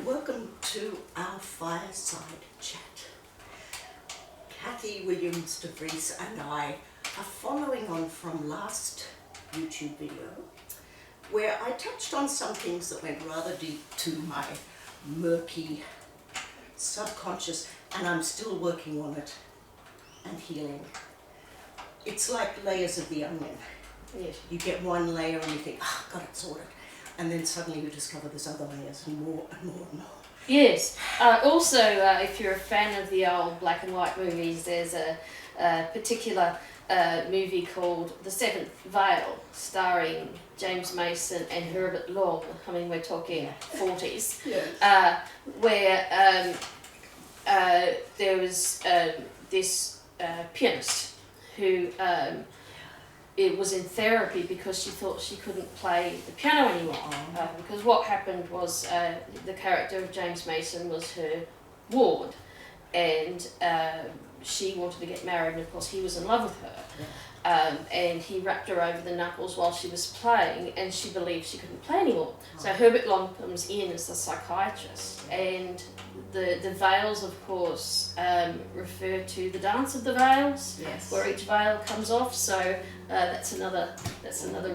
welcome to our Fireside chat. Kathy Williams-DeVries and I are following on from last YouTube video where I touched on some things that went rather deep to my murky subconscious, and I'm still working on it and healing. It's like layers of the onion. Yes. You get one layer and you think, got it sorted. And then suddenly you discover there's other layers and more and more and more. Yes. Also, if you're a fan of the old black and white movies, there's a particular movie called The Seventh Veil, starring James Mason and Herbert Long. I mean, we're talking 40s. Yes. Where there was this pianist who it was in therapy because she thought she couldn't play the piano anymore. Because what happened was the character of James Mason was her ward, and she wanted to get married, and of course he was in love with her. And he rapped her over the knuckles while she was playing, and she believed she couldn't play anymore. So Herbert Long comes in as the psychiatrist, and the veils, of course, refer to the dance of the veils, Yes. where each veil comes off. So that's another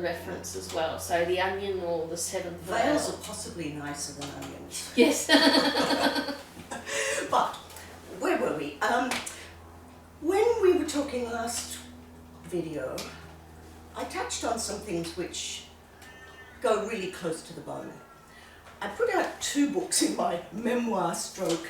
reference as well. So the onion or the seventh veil. Veils are possibly nicer than onions. Yes. But where were we? When we were talking last video, I touched on some things which go really close to the bone. I put out 2 books in my memoir stroke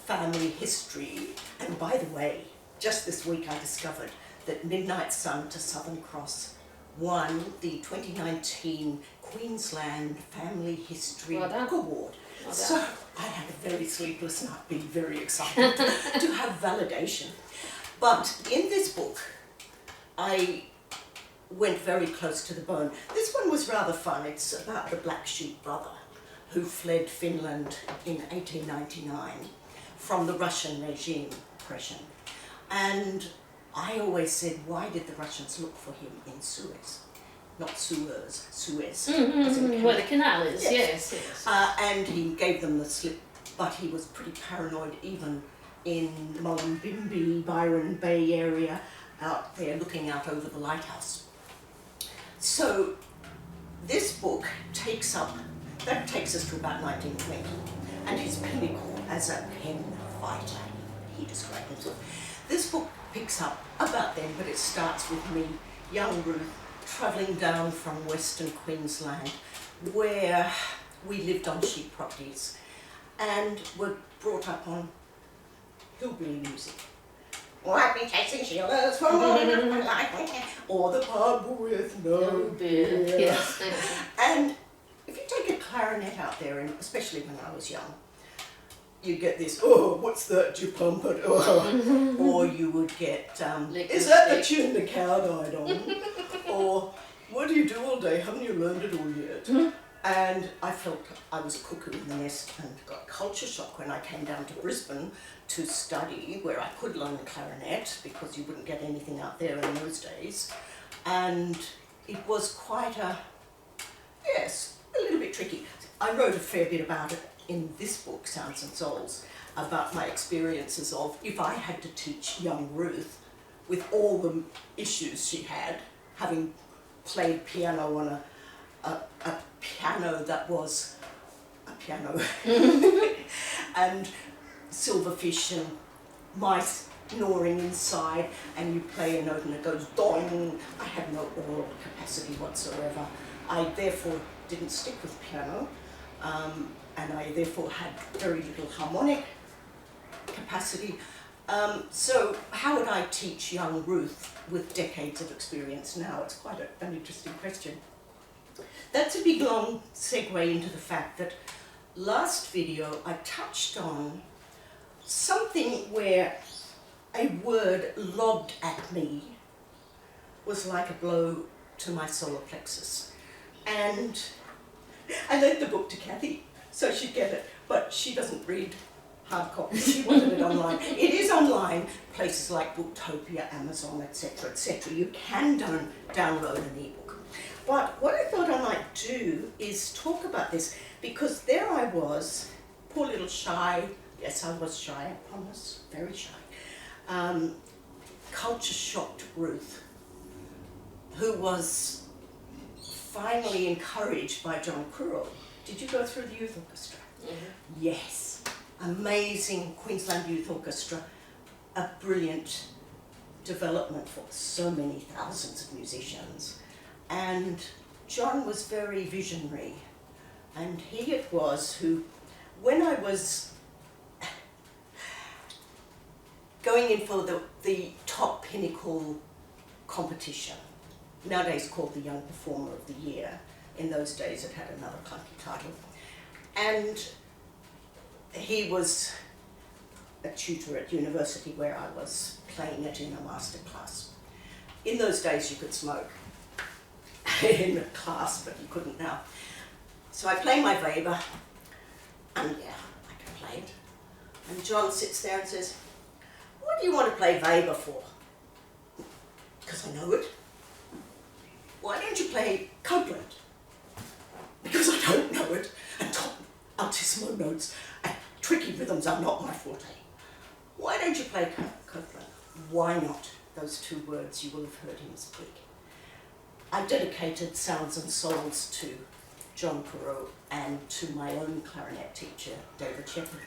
family history, and by the way, just this week I discovered that Midnight Sun to Southern Cross won the 2019 Queensland Family History Book Award. So I had a very sleepless night, being very excited to have validation. But in this book, I went very close to the bone. This one was rather fun. It's about the Black Sheep brother who fled Finland in 1899 from the Russian regime oppression. And I always said, why did the Russians look for him in Suez? Not Suez, Suez. As in Where the canal is, yes. And he gave them the slip, but he was pretty paranoid even in Mullumbimby, Byron Bay area, out there looking out over the lighthouse. So this book takes us to about 1920, and his pinnacle as a pen fighter, he described himself. This book picks up about then, but it starts with me, young Ruth, travelling down from Western Queensland, where we lived on sheep properties and were brought up on hillbilly music. I've been chasing shielders for my life, or the pub with no beer. Yes. And if you take a clarinet out there, and especially when I was young, you get this, what's that, do you pump it? Or you would get, is that the tune the cow died on? Or, what do you do all day? Haven't you learned it all yet? And I felt I was a cuckoo in the nest and got culture shock when I came down to Brisbane to study, where I could learn the clarinet because you wouldn't get anything out there in those days. And it was quite a little bit tricky. I wrote a fair bit about it in this book, Sounds and Souls, about my experiences of if I had to teach young Ruth with all the issues she had, having played piano on a piano that was a piano, and silverfish and mice gnawing inside, and you play a note and it goes doing. I had no oral capacity whatsoever. I therefore didn't stick with piano, and I therefore had very little harmonic capacity. So how would I teach young Ruth with decades of experience now? It's quite an interesting question. That's a big long segue into the fact that last video I touched on something where a word lobbed at me was like a blow to my solar plexus. And I lent the book to Kathy so she'd get it, but she doesn't read hard copies. She wanted it online. It is online, places like Booktopia, Amazon, etc., etc. You can download an ebook. But what I thought I might do is talk about this, because there I was poor little shy, yes I was shy, I promise, very shy, culture shocked Ruth, who was finally encouraged by John Currell. Did you go through the youth orchestra? Mm-hmm. Yes, amazing Queensland Youth Orchestra, a brilliant development for so many thousands of musicians. And John was very visionary, and he it was who, when I was going in for the top pinnacle competition, nowadays called the Young Performer of the Year, in those days it had another clunky title, and he was a tutor at university where I was playing it in a Masterclass. In those days you could smoke in a class, but you couldn't now. So I play my Weber, and yeah, I can play it. And John sits there and says, "What do you want to play Weber for?" "Because I know it." "Why don't you play Copeland?" "Because I don't know it, and top altissimo notes and tricky rhythms are not my forte." "Why don't you play Copeland?" Why not? Those two words you will have heard him speak. I dedicated Sounds and Souls to John Perot and to my own clarinet teacher, David Shepherd.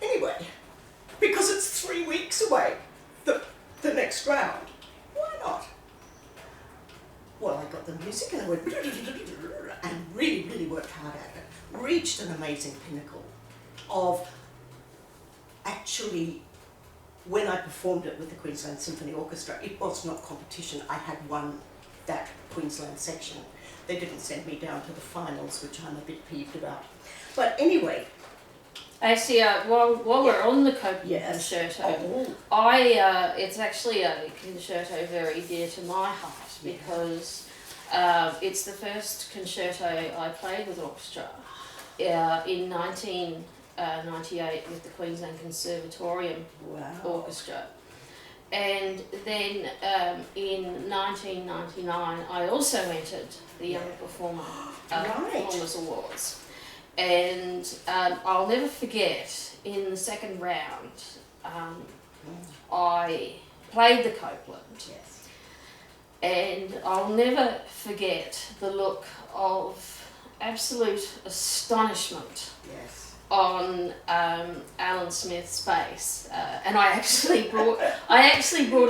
Anyway, because it's 3 weeks away, the next round, why not? Well, I got the music and I went and really worked hard at it. Reached an amazing pinnacle of actually, when I performed it with the Queensland Symphony Orchestra, it was not competition. I had won that Queensland section. They didn't send me down to the finals, which I'm a bit peeved about. But anyway. Actually, while we're on the Copeland Concerto, it's actually a concerto very dear to my heart because it's the first concerto I played with orchestra in 1998 with the Queensland Conservatorium Orchestra. And then in 1999 I also entered the Young Performer Performers Awards. And I'll never forget, in the second round, I played the Copeland. Yes. And I'll never forget the look of absolute astonishment on Alan Smith's face. And I actually brought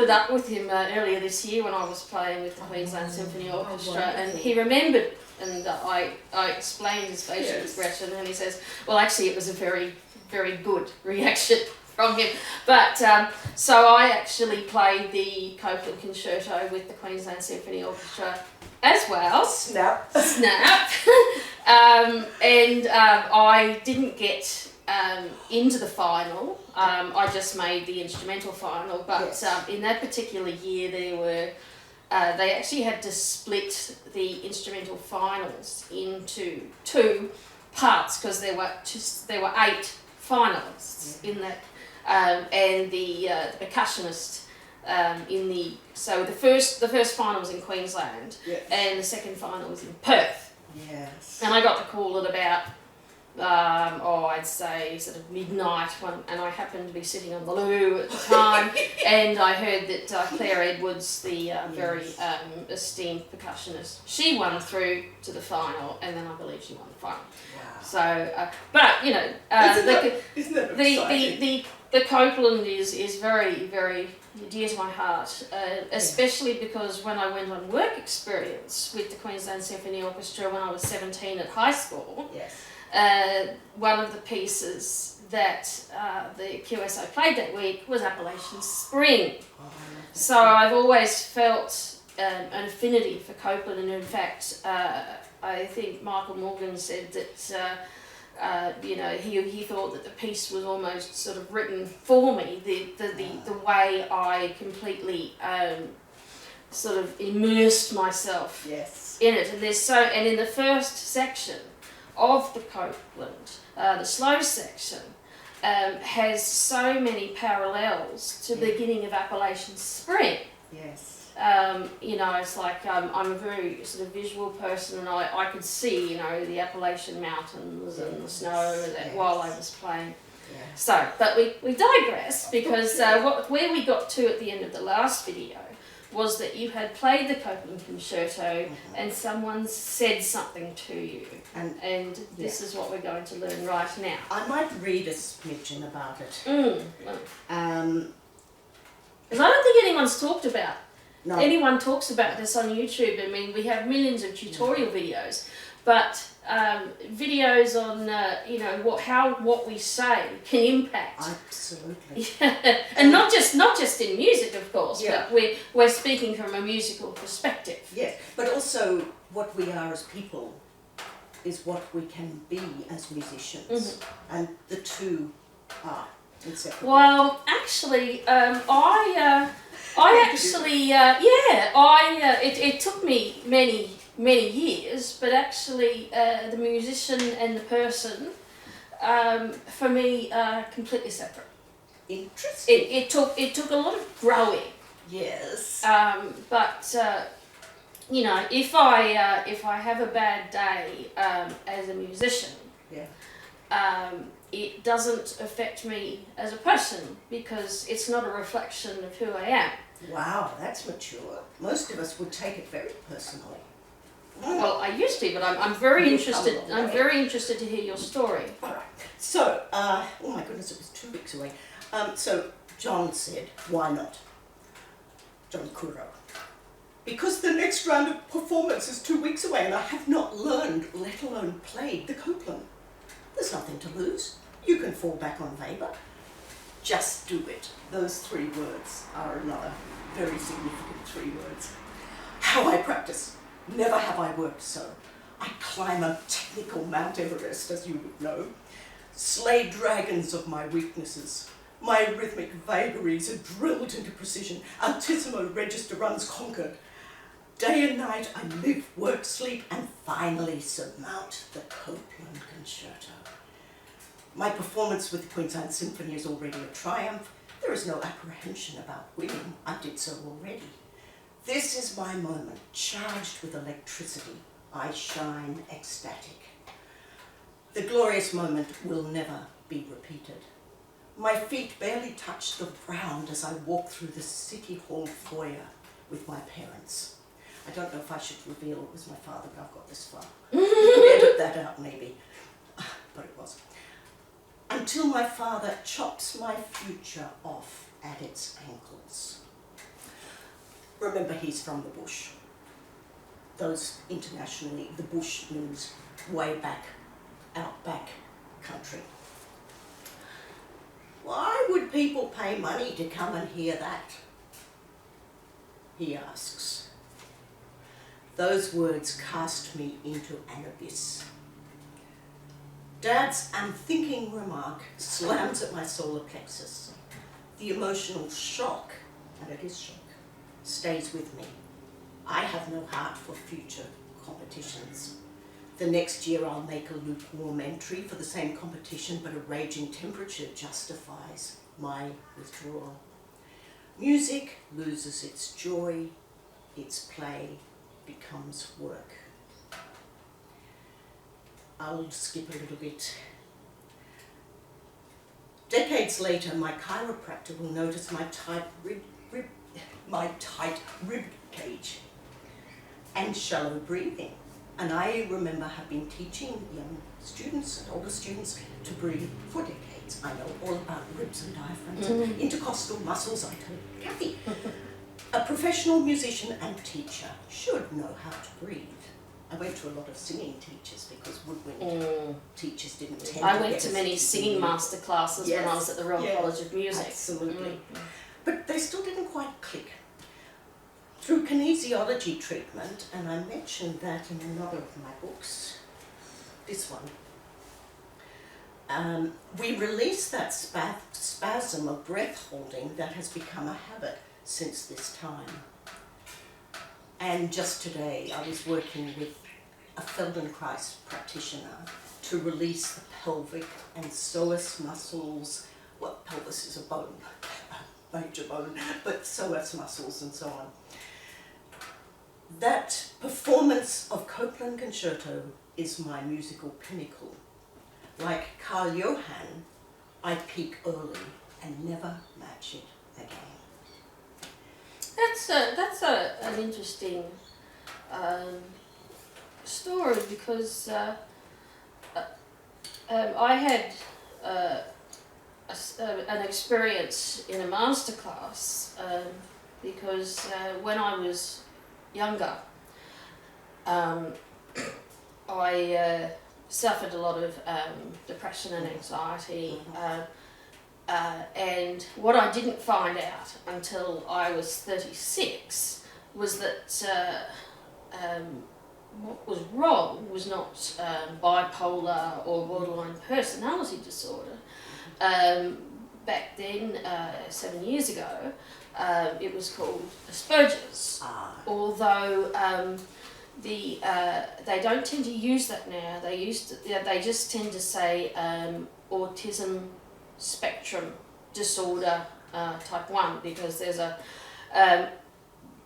it up with him earlier this year when I was playing with the Queensland Symphony Orchestra, and he remembered. And I explained his facial expression, and he says, "Well, actually, it was a very, very good reaction from him." But so I actually played the Copeland Concerto with the Queensland Symphony Orchestra as well. Snap. And I didn't get into the final. I just made the instrumental final. But in that particular year, there were. They actually had to split the instrumental finals into two parts because there were 8 finalists in that, and the percussionist the first final was in Queensland and the second final was in Perth. Yes. And I got the call at about I'd say sort of midnight, and I happened to be sitting on the loo at the time, and I heard that Claire Edwards, the very esteemed percussionist, she won through to the final, and then I believe she won the final. Wow. So, but you know, the Copeland is very, very dear to my heart, especially because when I went on work experience with the Queensland Symphony Orchestra when I was 17 at high school. Yes. One of the pieces that the QSO played that week was Appalachian Spring. So I've always felt an affinity for Copeland, and in fact I think Michael Morgan said that he thought that the piece was almost sort of written for me, the way I completely sort of immersed myself in it. And in the first section of the Copeland, the slow section, has so many parallels to the beginning of Appalachian Spring. Yes. you know, it's like I'm a very sort of visual person, and I could see, you know, the Appalachian Mountains and the snow while I was playing. Yeah. So, but we digress, because where we got to at the end of the last video was that you had played the Copeland Concerto and someone said something to you, and this is what we're going to learn right now. I might read a smidgen about it. Because I don't think anyone's talked about. No. Anyone talks about this on YouTube. I mean, we have millions of tutorial videos, but videos on you know what we say can impact. Absolutely. And not just in music, of course, but we're speaking from a musical perspective. Yes, but also what we are as people is what we can be as musicians, and the two are inseparable. Well, actually, it took me many years, but actually the musician and the person, for me, are completely separate. Interesting. It took a lot of growing. Yes. But you know, if I have a bad day as a musician, it doesn't affect me as a person, because it's not a reflection of who I am. Wow, that's mature. Most of us would take it very personally. Well, I used to, but I'm very interested. I'm very interested to hear your story. All right. So, oh my goodness, it was 2 weeks away. So John said, "Why not?" John Kuro. Because the next round of performance is 2 weeks away, and I have not learned, let alone played, the Copeland. There's nothing to lose. You can fall back on Weber. Just do it. Those 3 words are another very significant 3 words. How I practice. Never have I worked so. I climb a technical Mount Everest, as you would know. Slay dragons of my weaknesses. My rhythmic vagaries are drilled into precision. Altissimo register runs conquered. Day and night I live, work, sleep, and finally surmount the Copeland Concerto. My performance with the Queensland Symphony is already a triumph. There is no apprehension about winning. I did so already. This is my moment, charged with electricity. I shine ecstatic. The glorious moment will never be repeated. My feet barely touch the ground as I walk through the City Hall foyer with my parents. I don't know if I should reveal it was my father, but I've got this far. You could edit that out maybe, but it was. Until my father chops my future off at its ankles. Remember, he's from the bush. Those internationally, the bush means way back, outback country. Why would people pay money to come and hear that? He asks. Those words cast me into an abyss. Dad's unthinking remark slams at my solar plexus. The emotional shock, and it is shock, stays with me. I have no heart for future competitions. The next year I'll make a lukewarm entry for the same competition, but a raging temperature justifies my withdrawal. Music loses its joy, its play becomes work. I'll skip a little bit. Decades later, my chiropractor will notice my tight rib cage and shallow breathing. And I remember have been teaching young students and older students to breathe for decades. I know all about ribs and diaphragms and intercostal muscles. I told Kathy. A professional musician and teacher should know how to breathe. I went to a lot of singing teachers because woodwind teachers didn't tend to I went get to us many singing master classes when I was at the Royal College of Music. Absolutely. But they still didn't quite click. Through kinesiology treatment, and I mentioned that in another of my books, this one, we release that spasm of breath holding that has become a habit since this time. And just today I was working with a Feldenkrais practitioner to release the pelvic and psoas muscles. Well, pelvis is a bone, a major bone, but psoas muscles and so on. that performance of Copeland Concerto is my musical pinnacle. Like Carl Johan, I peak early and never match it again. That's an interesting story, because I had an experience in a masterclass, because when I was younger, I suffered a lot of depression and anxiety, and what I didn't find out until I was 36 was that what was wrong was not bipolar or borderline personality disorder. Back then, 7 years ago, it was called Asperger's, although they don't tend to use that now. They just tend to say autism spectrum disorder type 1, because there's a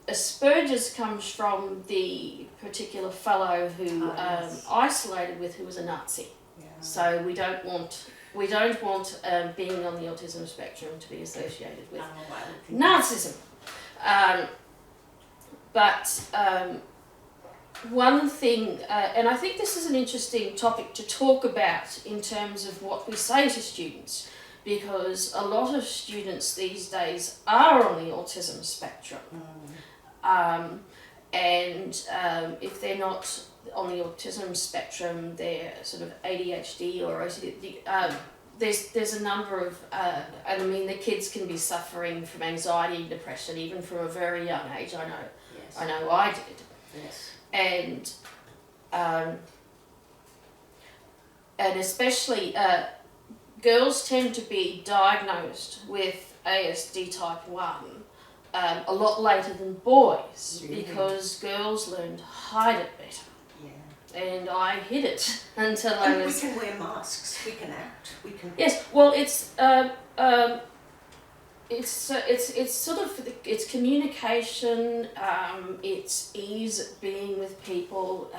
Asperger's comes from the particular fellow who yes. isolated with, who was a Nazi. Yeah. So we don't want being on the autism spectrum to be associated with Nazism. But one thing, and I think this is an interesting topic to talk about in terms of what we say to students, because a lot of students these days are on the autism spectrum. And if they're not on the autism spectrum, they're sort of ADHD or OCD. There's a number of, and I mean, the kids can be suffering from anxiety and depression even from a very young age. I know, Yes. I know I did. Yes. And especially girls tend to be diagnosed with ASD type 1 a lot later than boys, because girls learn to hide it better. Yeah. And I hid it until I was... We can wear masks, we can act, we can... Yes, well, it's sort of, it's communication, it's ease at being with people,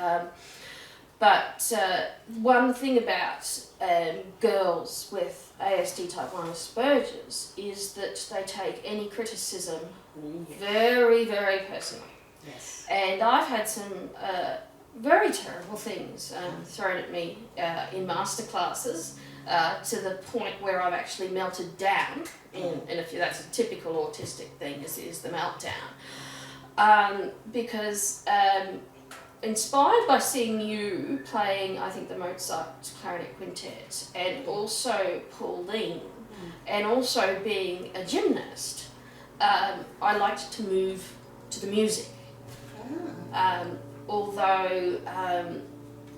but one thing about girls with ASD type 1 Asperger's is that they take any criticism very, very personally. Yes. And I've had some very terrible things thrown at me in masterclasses, to the point where I've actually melted down, and if that's a typical autistic thing, is the meltdown. Because inspired by seeing you playing, I think, the Mozart Clarinet Quintet, and also Pauline, and also being a gymnast, I liked to move to the music. Although,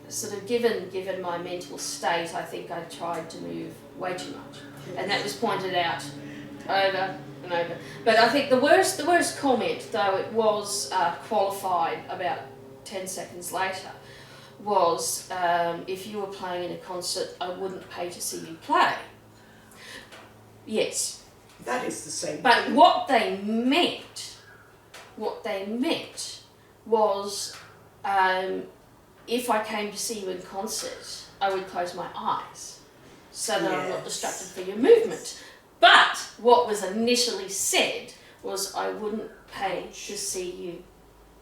sort of given my mental state, I think I tried to move way too much, and that was pointed out over and over. But I think the worst comment, though it was qualified about 10 seconds later, was if you were playing in a concert, I wouldn't pay to see you play. Yes. That is the same But thing. what they meant was, if I came to see you in concert, I would close my eyes so that I'm not distracted for your movement. But what was initially said was, I wouldn't pay to see you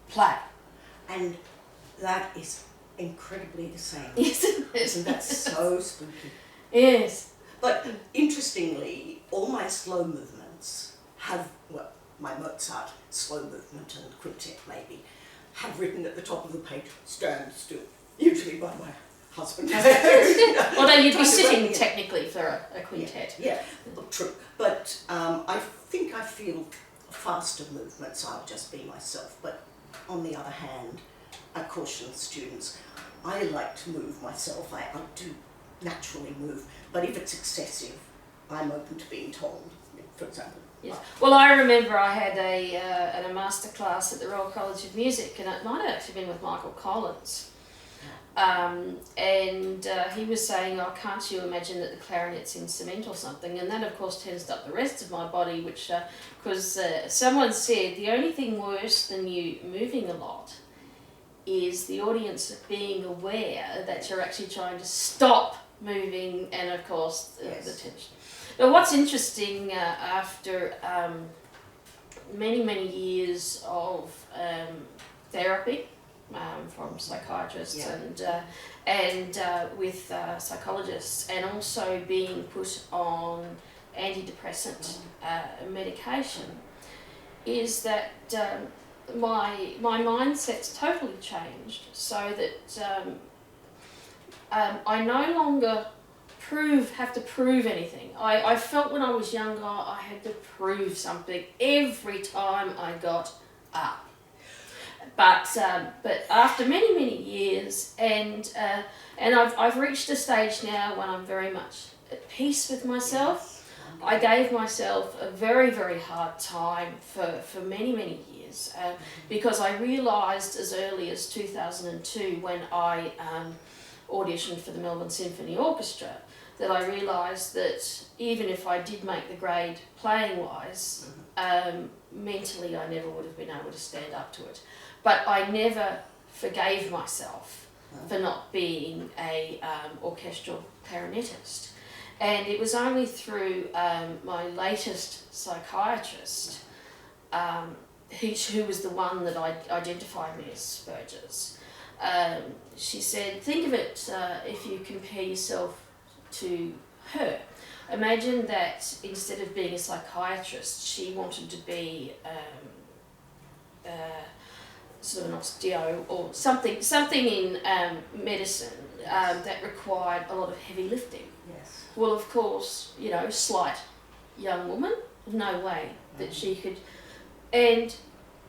play. And that is incredibly the same. Yes, it is. Isn't that so spooky? Yes. But interestingly, all my slow movements have, well, my Mozart slow movement and quintet maybe, have written at the top of the page, stand still, usually by my husband. Although you'd be sitting technically for a quintet. Yeah, true. But I think I feel faster movements, I'll just be myself. But on the other hand, I caution students, I like to move myself, I do naturally move, but if it's excessive, I'm open to being told, for example. Yes. Well, I remember I had a masterclass at the Royal College of Music, and it might have actually been with Michael Collins. And he was saying, oh, can't you imagine that the clarinet's in cement or something? And that, of course, tensed up the rest of my body, which, because someone said the only thing worse than you moving a lot is the audience being aware that you're actually trying to stop moving, and, of course, the tension. But what's interesting, after many, many years of therapy, from psychiatrists and with psychologists, and also being put on antidepressant medication, is that my mindset's totally changed, so that I no longer have to prove anything. I felt when I was younger I had to prove something every time I got up. But after many, many years, and I've reached a stage now when I'm very much at peace with myself. I gave myself a very, very hard time for many, many years, because I realised as early as 2002, when I auditioned for the Melbourne Symphony Orchestra, that I realised that even if I did make the grade playing-wise, mentally I never would have been able to stand up to it. But I never forgave myself for not being a orchestral clarinetist. And it was only through my latest psychiatrist, who was the one that identified me as Asperger's. She said, think of it, if you compare yourself to her. Imagine that instead of being a psychiatrist, she wanted to be sort of an osteo or something in medicine that required a lot of heavy lifting. Yes. Well, of course, slight young woman, no way that she could, and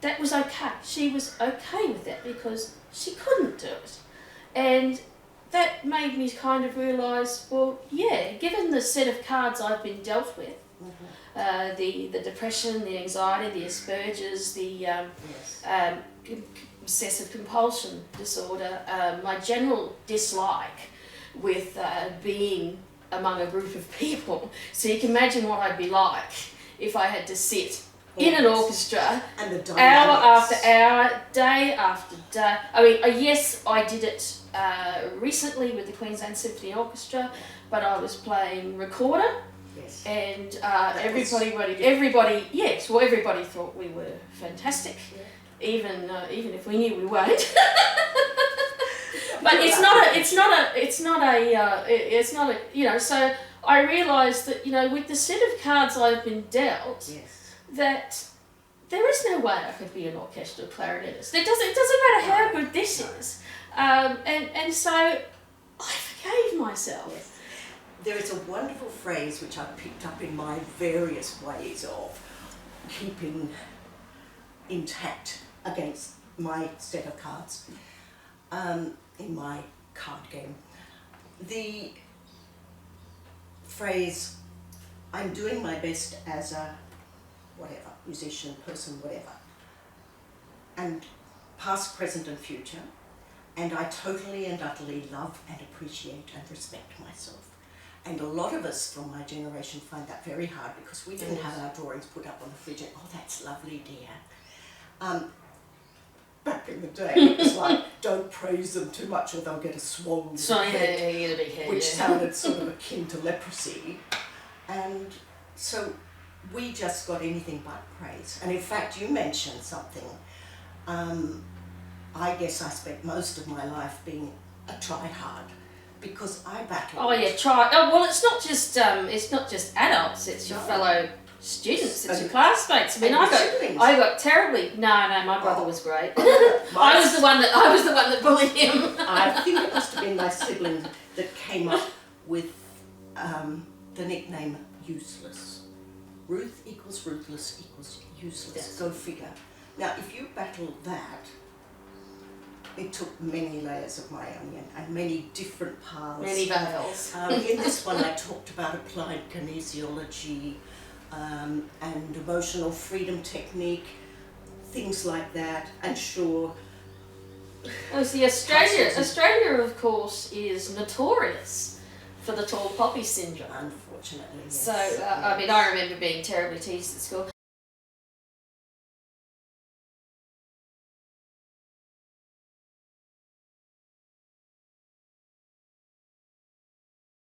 that was okay. She was okay with that because she couldn't do it. And that made me kind of realise, well, yeah, given the set of cards I've been dealt with, the depression, the anxiety, the Asperger's, the obsessive compulsion disorder, my general dislike with being among a group of people. So you can imagine what I'd be like if I had to sit in an orchestra, and the hour after hour, day after day. I mean, yes, I did it recently with the Queensland Symphony Orchestra, but I was playing recorder, and everybody thought we were fantastic, even if we knew we weren't. But so I realised that, with the set of cards I've been dealt, that there is no way I could be an orchestral clarinetist. It doesn't matter how good this is. And so I forgave myself. Yes. There is a wonderful phrase which I picked up in my various ways of keeping intact against my set of cards in my card game. The phrase, I'm doing my best as a whatever, musician, person, whatever, and past, present and future, and I totally and utterly love and appreciate and respect myself. And a lot of us from my generation find that very hard because we didn't have our drawings put up on the fridge and, oh, that's lovely, dear. Back in the day, it was like, don't praise them too much or they'll get a swollen head, which sounded sort of akin to leprosy. And so we just got anything but praise. And in fact, you mentioned something. I guess I spent most of my life being a try-hard because I battled. Oh yeah, try. Oh well, it's not just adults. It's your fellow students. It's your classmates. I mean, I got terribly. No, my brother was great. I was the one that bullied him. I think it must have been my sibling that came up with the nickname Useless. Ruth equals ruthless equals useless. Yes. Go figure. Now, if you battle that, it took many layers of my onion and many different paths. Many battles. In this one, I talked about applied kinesiology and emotional freedom technique, things like that. And sure, Oh, see, Australia, Castles is- Australia, of course, is notorious for the tall poppy syndrome. Unfortunately, yes. So, I mean, I remember being terribly teased at school.